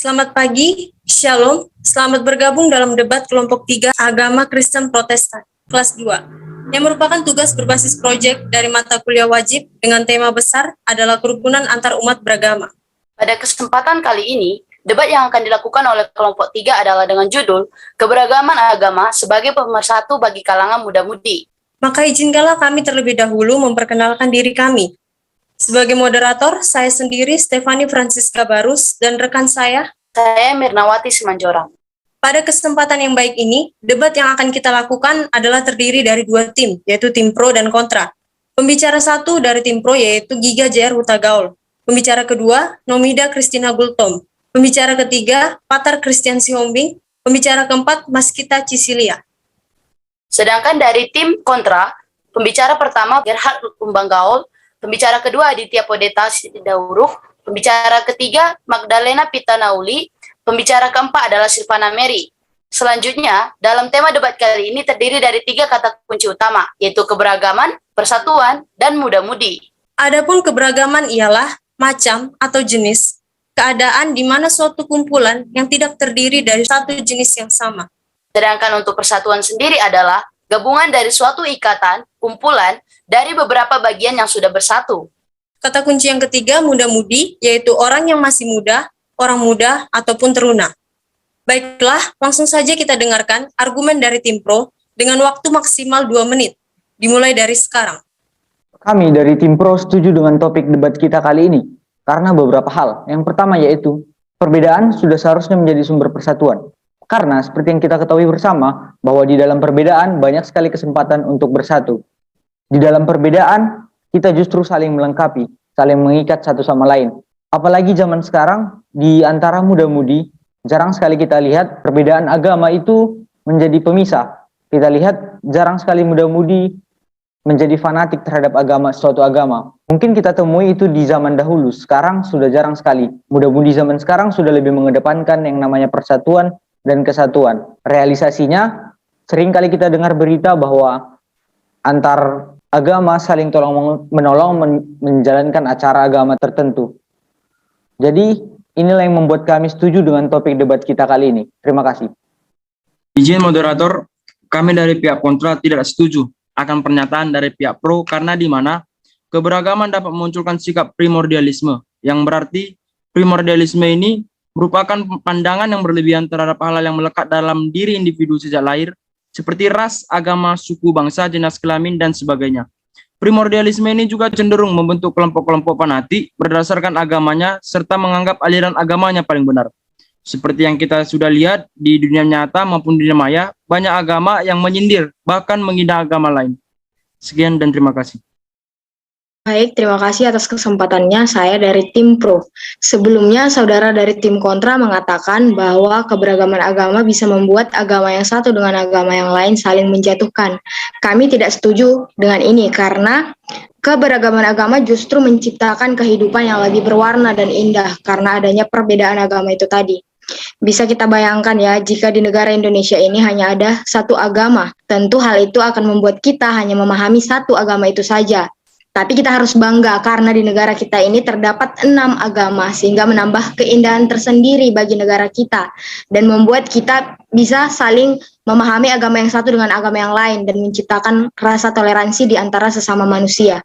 Selamat pagi, Shalom. Selamat bergabung dalam debat kelompok 3 Agama Kristen Protestan, kelas 2, yang merupakan tugas berbasis proyek dari mata kuliah wajib dengan tema besar adalah kerukunan antar umat beragama. Pada kesempatan kali ini, debat yang akan dilakukan oleh kelompok 3 adalah dengan judul Keberagaman Agama sebagai Pemersatu bagi Kalangan Muda-Mudi. Maka izinkanlah kami terlebih dahulu memperkenalkan diri kami. Sebagai moderator, saya sendiri Stefani Francisca Barus dan rekan saya Mirnawati Simanjorang. Pada kesempatan yang baik ini, debat yang akan kita lakukan adalah terdiri dari 2 tim, yaitu tim pro dan kontra. Pembicara 1 dari tim pro yaitu Giga JR Huta Gaul. Pembicara kedua, Nomida Christina Gultom. Pembicara ketiga, Patar Christian Sihombing. Pembicara keempat, Maskita Cicilia. Sedangkan dari tim kontra, pembicara pertama Gerhard Umbang Gaul, pembicara kedua Aditya Podeta Sidauruk, pembicara ketiga Magdalena Pitanauli, pembicara keempat adalah Silvana Mary. Selanjutnya, dalam tema debat kali ini terdiri dari 3 kata kunci utama, yaitu keberagaman, persatuan, dan muda-mudi. Adapun keberagaman ialah macam atau jenis, keadaan di mana suatu kumpulan yang tidak terdiri dari satu jenis yang sama. Sedangkan untuk persatuan sendiri adalah gabungan dari suatu ikatan, kumpulan, dari beberapa bagian yang sudah bersatu. Kata kunci yang ketiga, muda-mudi, yaitu orang yang masih muda, orang muda, ataupun teruna. Baiklah, langsung saja kita dengarkan argumen dari tim pro dengan waktu maksimal 2 menit. Dimulai dari sekarang. Kami dari tim pro setuju dengan topik debat kita kali ini, karena beberapa hal. Yang pertama yaitu, perbedaan sudah seharusnya menjadi sumber persatuan. Karena seperti yang kita ketahui bersama, bahwa di dalam perbedaan banyak sekali kesempatan untuk bersatu. Di dalam perbedaan, kita justru saling melengkapi, saling mengikat satu sama lain. Apalagi zaman sekarang, di antara muda-mudi, jarang sekali kita lihat perbedaan agama itu menjadi pemisah. Kita lihat jarang sekali muda-mudi menjadi fanatik terhadap suatu agama. Mungkin kita temui itu di zaman dahulu, sekarang sudah jarang sekali. Muda-mudi zaman sekarang sudah lebih mengedepankan yang namanya persatuan dan kesatuan. Realisasinya, sering kali kita dengar berita bahwa antar agama saling tolong-menolong menjalankan acara agama tertentu. Jadi, inilah yang membuat kami setuju dengan topik debat kita kali ini. Terima kasih. Izin moderator, kami dari pihak kontra tidak setuju akan pernyataan dari pihak pro karena di mana keberagaman dapat memunculkan sikap primordialisme, yang berarti primordialisme ini merupakan pandangan yang berlebihan terhadap hal yang melekat dalam diri individu sejak lahir, seperti ras, agama, suku, bangsa, jenis kelamin, dan sebagainya. Primordialisme ini juga cenderung membentuk kelompok-kelompok fanatik berdasarkan agamanya serta menganggap aliran agamanya paling benar. Seperti yang kita sudah lihat di dunia nyata maupun dunia maya, banyak agama yang menyindir, bahkan menghina agama lain. Sekian dan terima kasih. Baik, terima kasih atas kesempatannya. Saya dari tim pro. Sebelumnya, saudara dari tim kontra mengatakan bahwa keberagaman agama bisa membuat agama yang satu dengan agama yang lain saling menjatuhkan. Kami tidak setuju dengan ini karena keberagaman agama justru menciptakan kehidupan yang lebih berwarna dan indah karena adanya perbedaan agama itu tadi. Bisa kita bayangkan ya, jika di negara Indonesia ini hanya ada satu agama, tentu hal itu akan membuat kita hanya memahami satu agama itu saja. Tapi kita harus bangga karena di negara kita ini terdapat 6 agama sehingga menambah keindahan tersendiri bagi negara kita dan membuat kita bisa saling memahami agama yang satu dengan agama yang lain dan menciptakan rasa toleransi di antara sesama manusia.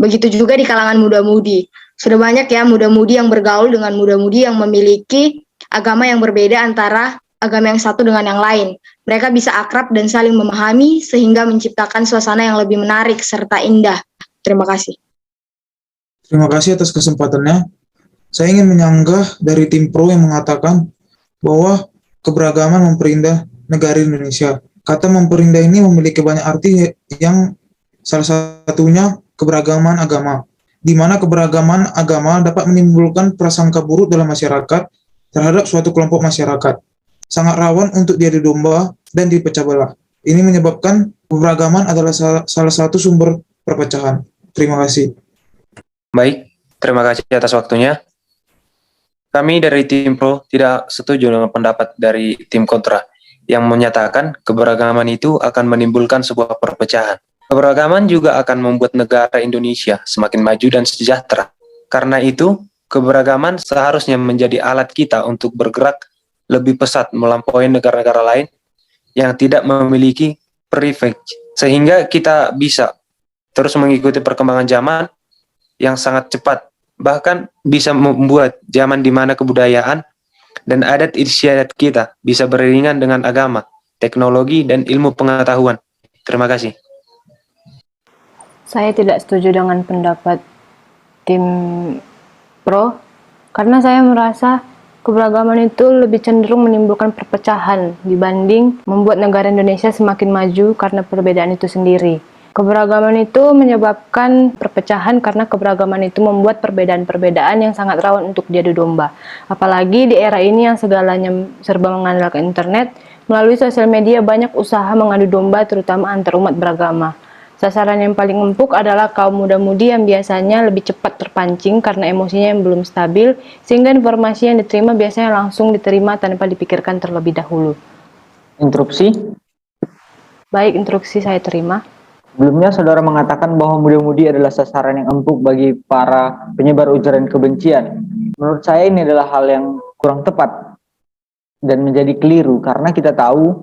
Begitu juga di kalangan muda-mudi. Sudah banyak ya muda-mudi yang bergaul dengan muda-mudi yang memiliki agama yang berbeda antara agama yang satu dengan yang lain. Mereka bisa akrab dan saling memahami sehingga menciptakan suasana yang lebih menarik serta indah. Terima kasih. Terima kasih atas kesempatannya. Saya ingin menyanggah dari tim pro yang mengatakan bahwa keberagaman memperindah negara Indonesia. Kata memperindah ini memiliki banyak arti yang salah satunya keberagaman agama, di mana keberagaman agama dapat menimbulkan prasangka buruk dalam masyarakat terhadap suatu kelompok masyarakat. Sangat rawan untuk diadu domba dan dipecah belah. Ini menyebabkan keberagaman adalah salah satu sumber perpecahan. Terima kasih. Baik, terima kasih atas waktunya. Kami dari tim pro tidak setuju dengan pendapat dari tim kontra yang menyatakan keberagaman itu akan menimbulkan sebuah perpecahan. Keberagaman juga akan membuat negara Indonesia semakin maju dan sejahtera. Karena itu, keberagaman seharusnya menjadi alat kita untuk bergerak lebih pesat melampaui negara-negara lain yang tidak memiliki privilege, sehingga kita bisa terus mengikuti perkembangan zaman yang sangat cepat, bahkan bisa membuat zaman di mana kebudayaan dan adat istiadat kita bisa beriringan dengan agama, teknologi, dan ilmu pengetahuan. Terima kasih. Saya tidak setuju dengan pendapat tim pro, karena saya merasa keberagaman itu lebih cenderung menimbulkan perpecahan dibanding membuat negara Indonesia semakin maju karena perbedaan itu sendiri. Keberagaman itu menyebabkan perpecahan karena keberagaman itu membuat perbedaan-perbedaan yang sangat rawan untuk diadu domba. Apalagi di era ini yang segalanya serba mengandalkan internet, melalui sosial media banyak usaha mengadu domba terutama antar umat beragama. Sasaran yang paling empuk adalah kaum muda-mudi yang biasanya lebih cepat terpancing karena emosinya yang belum stabil, sehingga informasi yang diterima biasanya langsung diterima tanpa dipikirkan terlebih dahulu. Interupsi. Baik, instruksi saya terima. Sebelumnya saudara mengatakan bahwa muda-mudi adalah sasaran yang empuk bagi para penyebar ujaran kebencian. Menurut saya ini adalah hal yang kurang tepat dan menjadi keliru, karena kita tahu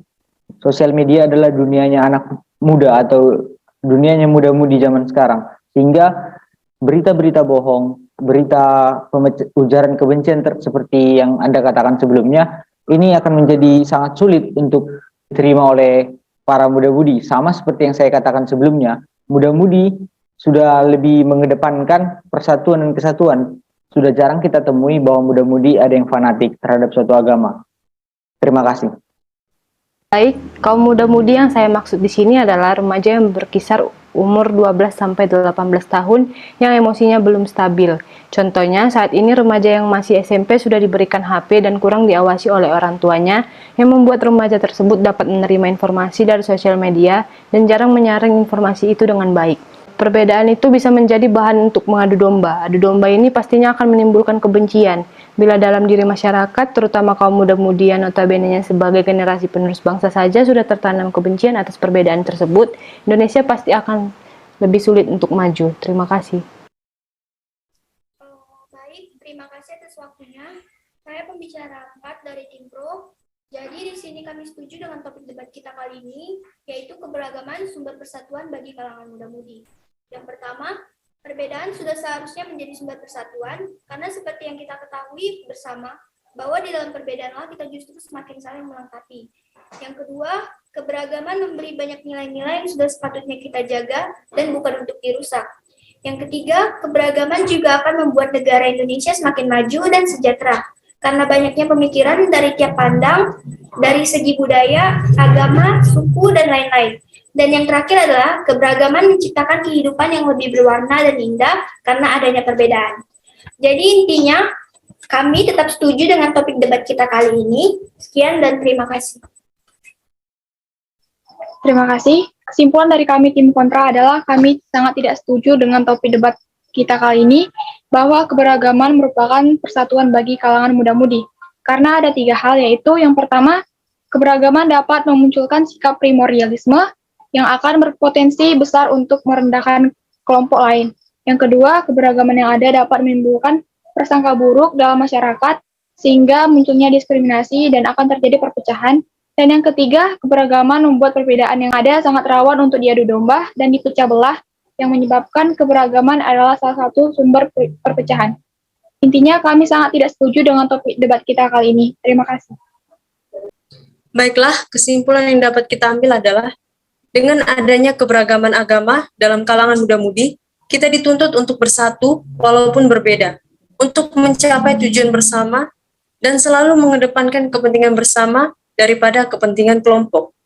sosial media adalah dunianya anak muda atau dunianya muda-mudi zaman sekarang, sehingga berita-berita bohong, berita ujaran kebencian seperti yang Anda katakan sebelumnya, ini akan menjadi sangat sulit untuk diterima oleh para muda-mudi. Sama seperti yang saya katakan sebelumnya, muda-mudi sudah lebih mengedepankan persatuan dan kesatuan. Sudah jarang kita temui bahwa muda-mudi ada yang fanatik terhadap suatu agama. Terima kasih. Baik, kaum muda-mudi yang saya maksud di sini adalah remaja yang berkisar umur 12 sampai 18 tahun yang emosinya belum stabil. Contohnya, saat ini remaja yang masih SMP sudah diberikan HP dan kurang diawasi oleh orang tuanya, yang membuat remaja tersebut dapat menerima informasi dari sosial media dan jarang menyaring informasi itu dengan baik. Perbedaan itu bisa menjadi bahan untuk mengadu domba. Adu domba ini pastinya akan menimbulkan kebencian. Bila dalam diri masyarakat, terutama kaum muda-mudi yang notabene sebagai generasi penerus bangsa saja sudah tertanam kebencian atas perbedaan tersebut, Indonesia pasti akan lebih sulit untuk maju. Terima kasih. Baik, terima kasih atas waktunya. Saya pembicara 4 dari tim Pro. Jadi di sini kami setuju dengan topik debat kita kali ini, yaitu keberagaman sumber persatuan bagi kalangan muda-mudi. Yang pertama, perbedaan sudah seharusnya menjadi sumber persatuan, karena seperti yang kita ketahui bersama, bahwa di dalam perbedaanlah kita justru semakin saling melengkapi. Yang kedua, keberagaman memberi banyak nilai-nilai yang sudah sepatutnya kita jaga dan bukan untuk dirusak. Yang ketiga, keberagaman juga akan membuat negara Indonesia semakin maju dan sejahtera, karena banyaknya pemikiran dari tiap pandang, dari segi budaya, agama, suku, dan lain-lain. Dan yang terakhir adalah keberagaman menciptakan kehidupan yang lebih berwarna dan indah karena adanya perbedaan. Jadi intinya, kami tetap setuju dengan topik debat kita kali ini. Sekian dan terima kasih. Terima kasih. Kesimpulan dari kami tim kontra adalah kami sangat tidak setuju dengan topik debat kita kali ini, bahwa keberagaman merupakan persatuan bagi kalangan muda-mudi. Karena ada 3 hal, yaitu yang pertama, keberagaman dapat memunculkan sikap primordialisme yang akan berpotensi besar untuk merendahkan kelompok lain. Yang kedua, keberagaman yang ada dapat menimbulkan prasangka buruk dalam masyarakat, sehingga munculnya diskriminasi dan akan terjadi perpecahan. Dan yang ketiga, keberagaman membuat perbedaan yang ada sangat rawan untuk diadu domba dan dipecah belah, yang menyebabkan keberagaman adalah salah satu sumber perpecahan. Intinya, kami sangat tidak setuju dengan topik debat kita kali ini. Terima kasih. Baiklah, kesimpulan yang dapat kita ambil adalah dengan adanya keberagaman agama dalam kalangan muda-mudi, kita dituntut untuk bersatu walaupun berbeda, untuk mencapai tujuan bersama dan selalu mengedepankan kepentingan bersama daripada kepentingan kelompok.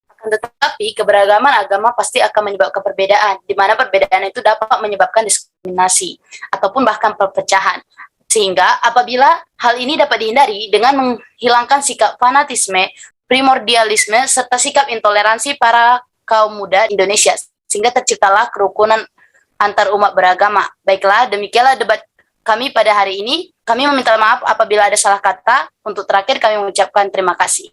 Akan tetapi, keberagaman agama pasti akan menyebabkan perbedaan, di mana perbedaan itu dapat menyebabkan diskriminasi ataupun bahkan perpecahan. Sehingga apabila hal ini dapat dihindari dengan menghilangkan sikap fanatisme, primordialisme, serta sikap intoleransi para kaum muda Indonesia, sehingga terciptalah kerukunan antar umat beragama. Baiklah, demikianlah debat kami pada hari ini. Kami meminta maaf apabila ada salah kata. Untuk terakhir, kami mengucapkan terima kasih.